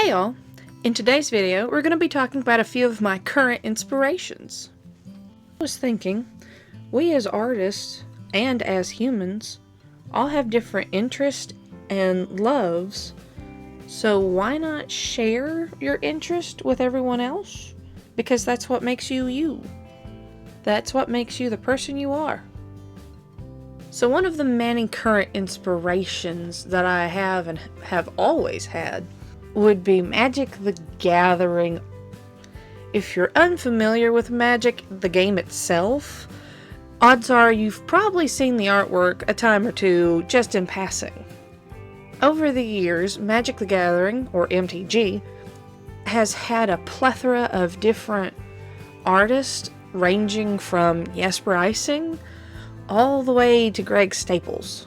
Hey y'all! In today's video, we're going to be talking about a few of my current inspirations. I was thinking, we as artists, and as humans, all have different interests and loves, so why not share your interest with everyone else? Because that's what makes you you. That's what makes you the person you are. So one of the many current inspirations that I have and have always had would be Magic the Gathering. If you're unfamiliar with Magic, the game itself, odds are you've probably seen the artwork a time or two just in passing. Over the years, Magic the Gathering, or MTG, has had a plethora of different artists ranging from Jesper Ejsing all the way to Greg Staples,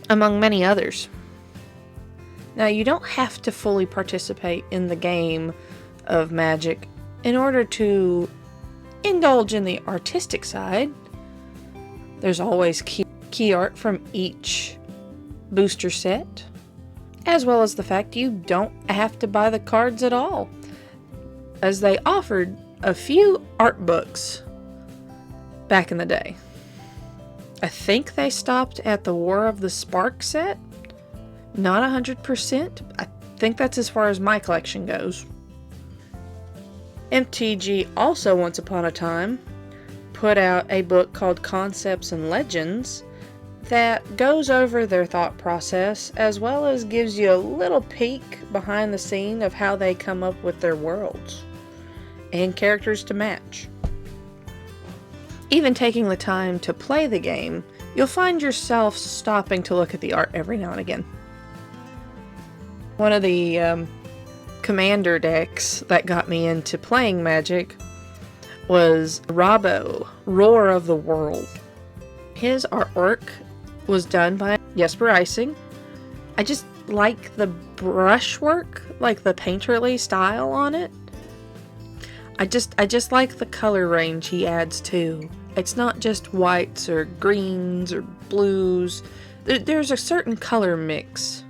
among many others. Now, you don't have to fully participate in the game of Magic in order to indulge in the artistic side. There's always key art from each booster set, as well as the fact you don't have to buy the cards at all, as they offered a few art books back in the day. I think they stopped at the War of the Spark set. Not 100%. I think that's as far as my collection goes. MTG also, once upon a time, put out a book called Concepts and Legends that goes over their thought process, as well as gives you a little peek behind the scene of how they come up with their worlds and characters to match. Even taking the time to play the game, you'll find yourself stopping to look at the art every now and again. One of the commander decks that got me into playing Magic was Robbo, Roar of the World. His artwork was done by Jesper Ejsing. I just like the brushwork, like the painterly style on it. I just like the color range he adds too. It's not just whites or greens or blues. There's a certain color mix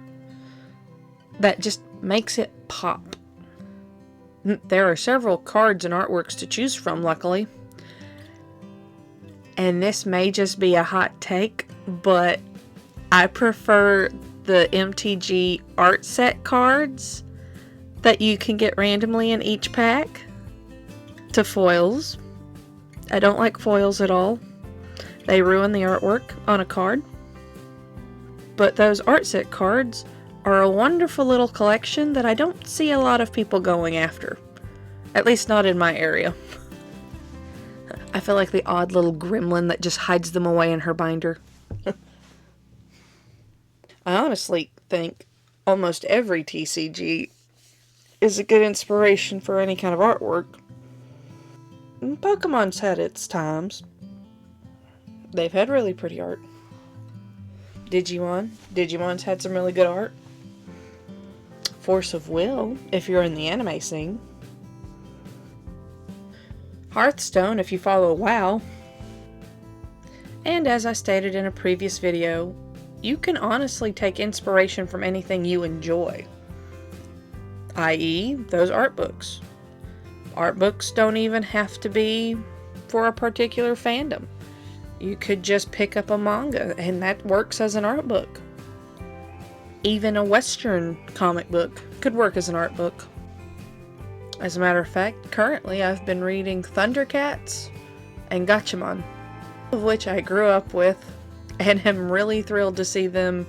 that just makes it pop. There are several cards and artworks to choose from, luckily. And this may just be a hot take, but I prefer the MTG art set cards that you can get randomly in each pack to foils. I don't like foils at all. They ruin the artwork on a card. But those art set cards are a wonderful little collection that I don't see a lot of people going after. At least not in my area. I feel like the odd little gremlin that just hides them away in her binder. I honestly think almost every TCG is a good inspiration for any kind of artwork. Pokemon's had its times. They've had really pretty art. Digimon's had some really good art. Force of Will, if you're in the anime scene. Hearthstone, if you follow WoW. And as I stated in a previous video, you can honestly take inspiration from anything you enjoy. i.e., those art books. Art books don't even have to be for a particular fandom. You could just pick up a manga and that works as an art book. Even a Western comic book could work as an art book. As a matter of fact, currently I've been reading Thundercats and Gatchaman, of which I grew up with, and am really thrilled to see them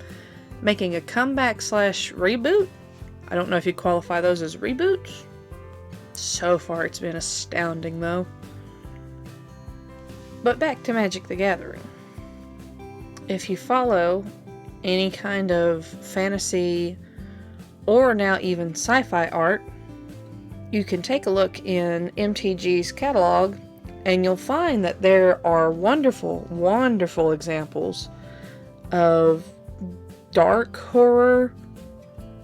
making a comeback / reboot. I don't know if you qualify those as reboots. So far it's been astounding though. But back to Magic the Gathering. If you follow any kind of fantasy or now even sci-fi art, you can take a look in MTG's catalog and you'll find that there are wonderful, wonderful examples of dark horror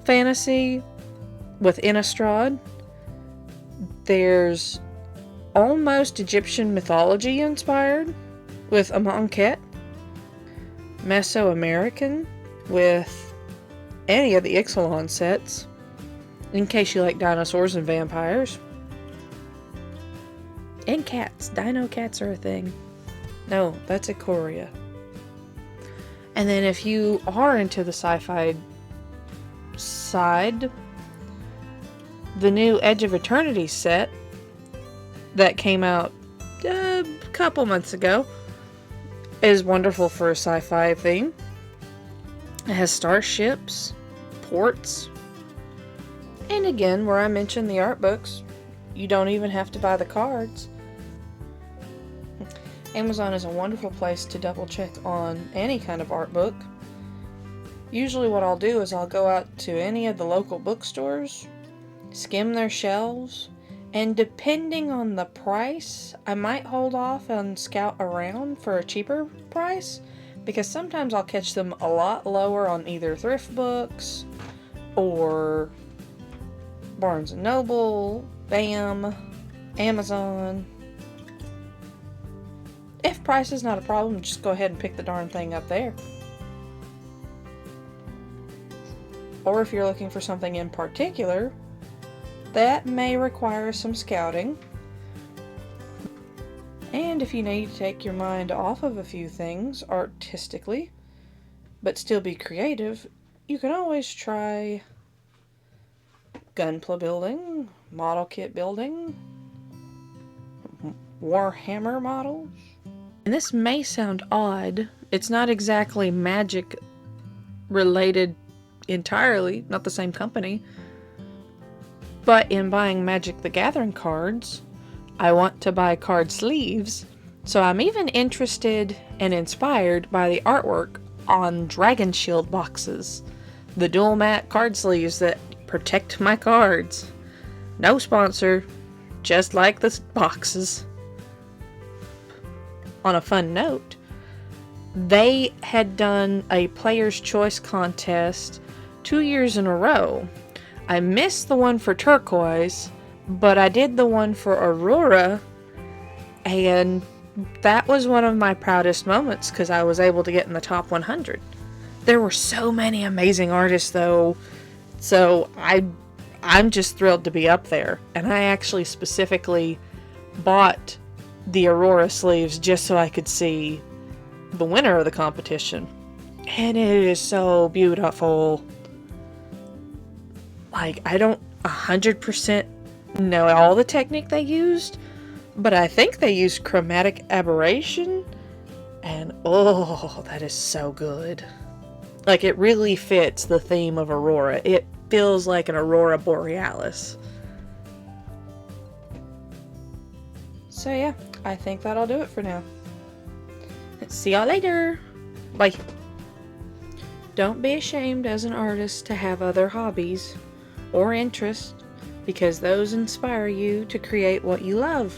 fantasy with Innistrad. There's almost Egyptian mythology inspired with Amonkhet. Mesoamerican with any of the Ixalan sets. in case you like dinosaurs and vampires. And cats. Dino cats are a thing. No, that's Ikoria. And then if you are into the sci-fi side, the new Edge of Eternity set that came out a couple months ago is wonderful for a sci-fi theme. It has starships, ports, and again, where I mentioned the art books, you don't even have to buy the cards. Amazon is a wonderful place to double check on any kind of art book. Usually what I'll do is I'll go out to any of the local bookstores, skim their shelves, and depending on the price, I might hold off and scout around for a cheaper price, because sometimes I'll catch them a lot lower on either thrift books or Barnes & Noble, BAM, Amazon. If price is not a problem, just go ahead and pick the darn thing up there. Or if you're looking for something in particular, that may require some scouting. And if you need to take your mind off of a few things artistically, but still be creative, you can always try Gunpla building, model kit building, Warhammer models. And this may sound odd. It's not exactly Magic related entirely, not the same company. But in buying Magic the Gathering cards, I want to buy card sleeves, so I'm even interested and inspired by the artwork on Dragon Shield boxes. The dual matte card sleeves that protect my cards. No sponsor, just like the boxes. On a fun note, they had done a Player's Choice contest 2 years in a row. I missed the one for Turquoise, but I did the one for Aurora, and that was one of my proudest moments because I was able to get in the top 100. There were so many amazing artists though, so I'm just thrilled to be up there. And I actually specifically bought the Aurora sleeves just so I could see the winner of the competition. And it is so beautiful. Like, I don't 100% know all the technique they used, but I think they used chromatic aberration, and oh, that is so good. Like, it really fits the theme of Aurora. It feels like an Aurora Borealis. So yeah, I think that'll do it for now. See y'all later. Bye. Don't be ashamed as an artist to have other hobbies or interests, because those inspire you to create what you love.